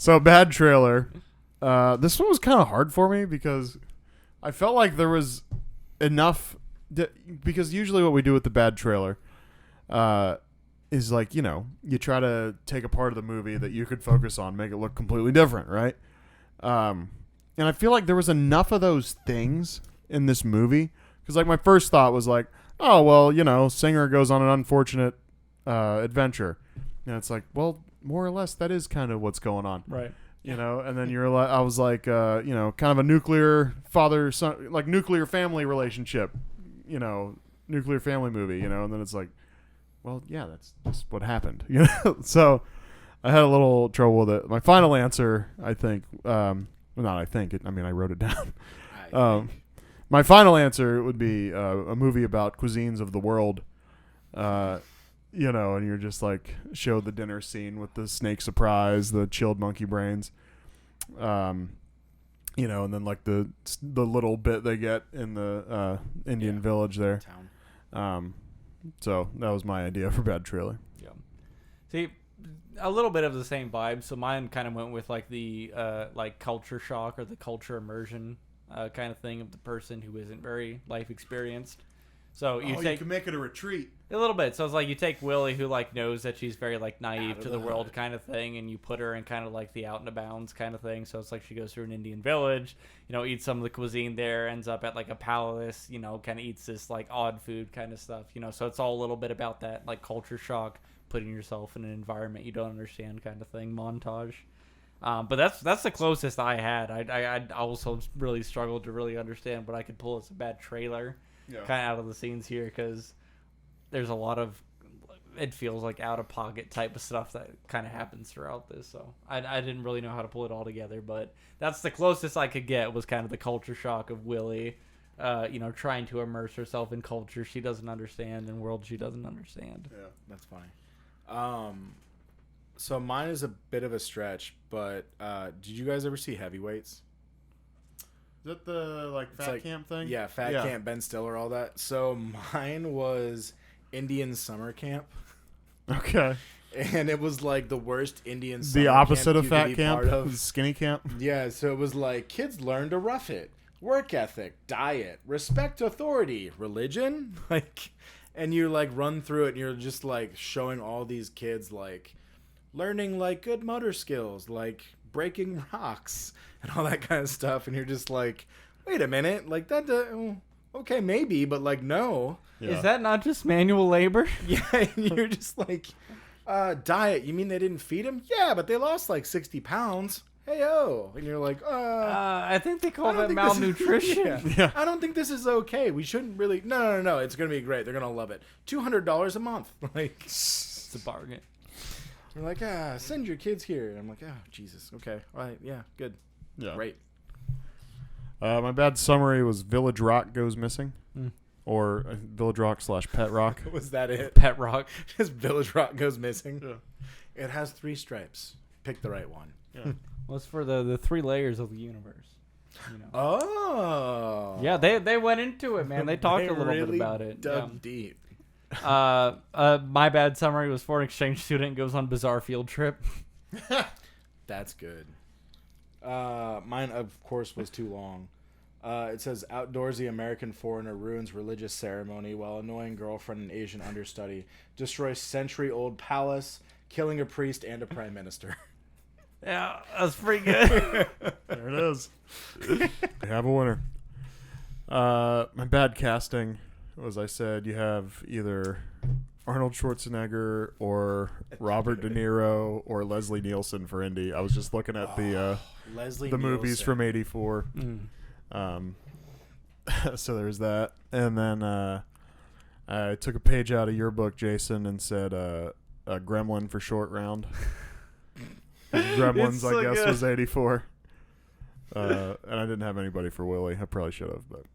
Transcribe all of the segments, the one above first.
So bad trailer. This one was kind of hard for me because I felt like there was enough. Because usually what we do with the bad trailer is like, you try to take a part of the movie that you could focus on, make it look completely different, right? And I feel like there was enough of those things in this movie. Because like my first thought was like, oh, well, Singer goes on an unfortunate adventure. And it's like, well, more or less that is kind of what's going on. Right. And then I was like, kind of a nuclear father-son, like nuclear family relationship, nuclear family movie, and then it's like, well, yeah, that's just what happened, So I had a little trouble with it. My final answer, I think, I wrote it down. My final answer would be a movie about cuisines of the world, and you're just like, show the dinner scene with the snake surprise, the chilled monkey brains, and then like the little bit they get in the Indian village there. Town. So that was my idea for bad trailer. Yeah. See, a little bit of the same vibe. So mine kind of went with like the like culture shock or the culture immersion kind of thing of the person who isn't very life experienced. So you can make it a retreat. A little bit. So it's like you take Willie, who like knows that she's very like naive to the world hood. kind of thing, and you put her in kind of like the out and abounds kind of thing. So it's like she goes through an Indian village, eats some of the cuisine there, ends up at like a palace, kind of eats this like odd food kind of stuff, So it's all a little bit about that like culture shock, putting yourself in an environment you don't understand kind of thing montage. But that's the closest I had. I also really struggled to really understand what I could pull as a bad trailer. Yeah. Kind of out of the scenes here because there's a lot of, it feels like out of pocket type of stuff that kind of happens throughout this. So I didn't really know how to pull it all together, but that's the closest I could get was kind of the culture shock of Willie, trying to immerse herself in culture she doesn't understand and world she doesn't understand. Yeah, that's funny. So mine is a bit of a stretch, but did you guys ever see Heavyweights? Is that the fat camp thing? Yeah, camp, Ben Stiller, all that. So mine was Indian summer camp. Okay. And it was like the worst Indian summer the opposite camp of fat camp, skinny camp. Yeah, so it was like kids learn to rough it, work ethic, diet, respect authority, religion, and you like run through it and you're just like showing all these kids like learning like good motor skills, like breaking rocks and all that kind of stuff, and you're just like, wait a minute, like that okay, maybe, but like no. Yeah. Is that not just manual labor? Yeah, and you're just like, diet, you mean they didn't feed him? Yeah, but they lost like 60 pounds. Hey-o. And you're like, I think they call that malnutrition. Yeah. I don't think this is okay. We shouldn't really, no, it's going to be great. They're going to love it. $200 a month. Like, it's a bargain. You're like, send your kids here. And I'm like, oh, Jesus. Okay. All right. Yeah. Good. Yeah. Great. My bad summary was Village Rock Goes Missing. Or Village Rock / Pet Rock. Was that it? Pet Rock. Just Village Rock Goes Missing. Yeah. It has 3 stripes. Pick the right one. Yeah. Well, it's for the 3 layers of the universe. Oh. Yeah, they went into it, man. They talked a little really bit about it. Dug deep. My bad summary was foreign exchange student goes on bizarre field trip. That's good. Mine, of course, was too long. It says, outdoorsy American foreigner ruins religious ceremony while annoying girlfriend and Asian understudy destroys century-old palace, killing a priest and a prime minister. Yeah, that's pretty good. There it is. We have a winner. My bad casting, as I said, you have either Arnold Schwarzenegger or Robert De Niro or Leslie Nielsen for Indy. I was just looking at the movies from '84. So there's that. And then I took a page out of your book, Jason, and said a Gremlin for short round. Gremlins, so I guess, good. was '84. And I didn't have anybody for Willie. I probably should have, but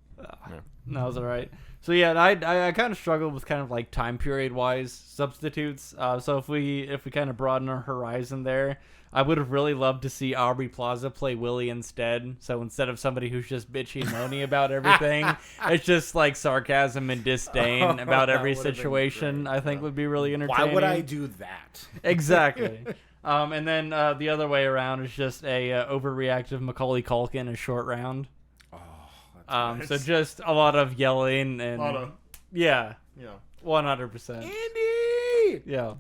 yeah. No, it's all right. So yeah, I kind of struggled with kind of like time period wise substitutes. So if we kind of broaden our horizon there, I would have really loved to see Aubrey Plaza play Willie instead. So instead of somebody who's just bitchy and moany about everything, it's just like sarcasm and disdain about every situation. I think would be really entertaining. Why would I do that? Exactly. And then the other way around is just a overreactive Macaulay Culkin, a short round. Oh, that's nice. So just a lot of yelling and A lot of, yeah, yeah. 100%. Andy. Yeah.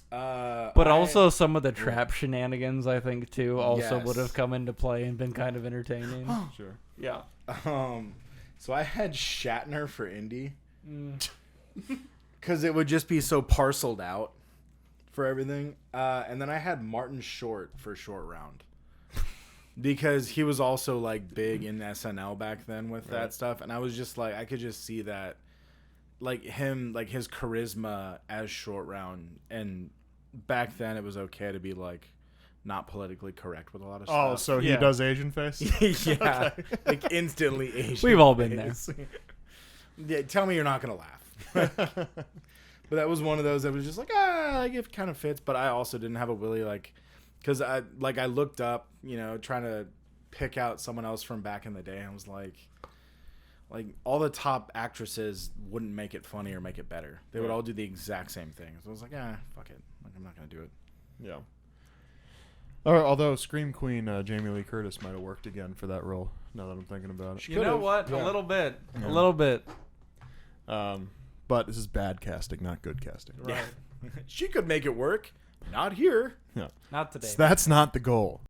But I- also some of the trap shenanigans, I think, too, also Yes. would have come into play and been kind of entertaining. Sure. Yeah. So I had Shatner for Indy Mm. because it would just be so parceled out for everything. And then I had Martin Short for Short Round because he was also like big in SNL back then with Right. that stuff, and I was just like, I could just see that, like him, like his charisma as Short Round, and back then it was okay to be like not politically correct with a lot of Oh, stuff. so he Yeah. does Asian face? Yeah, like instantly Asian. We've all been there. face. Yeah, tell me you're not gonna laugh. But that was one of those that was just like, like it kind of fits. But I also didn't have a really like, because I looked up, trying to pick out someone else from back in the day. And I was like all the top actresses wouldn't make it funny or make it better. They would Right. all do the exact same thing. So I was like, fuck it. Like, I'm not gonna do it. Yeah. Although Scream Queen Jamie Lee Curtis might have worked again for that role. Now that I'm thinking about it. She You know could've, what? yeah. A little bit. Yeah. A little bit. But this is bad casting, not good casting. Right. She could make it work. Not here. Yeah. Not today. That's not the goal.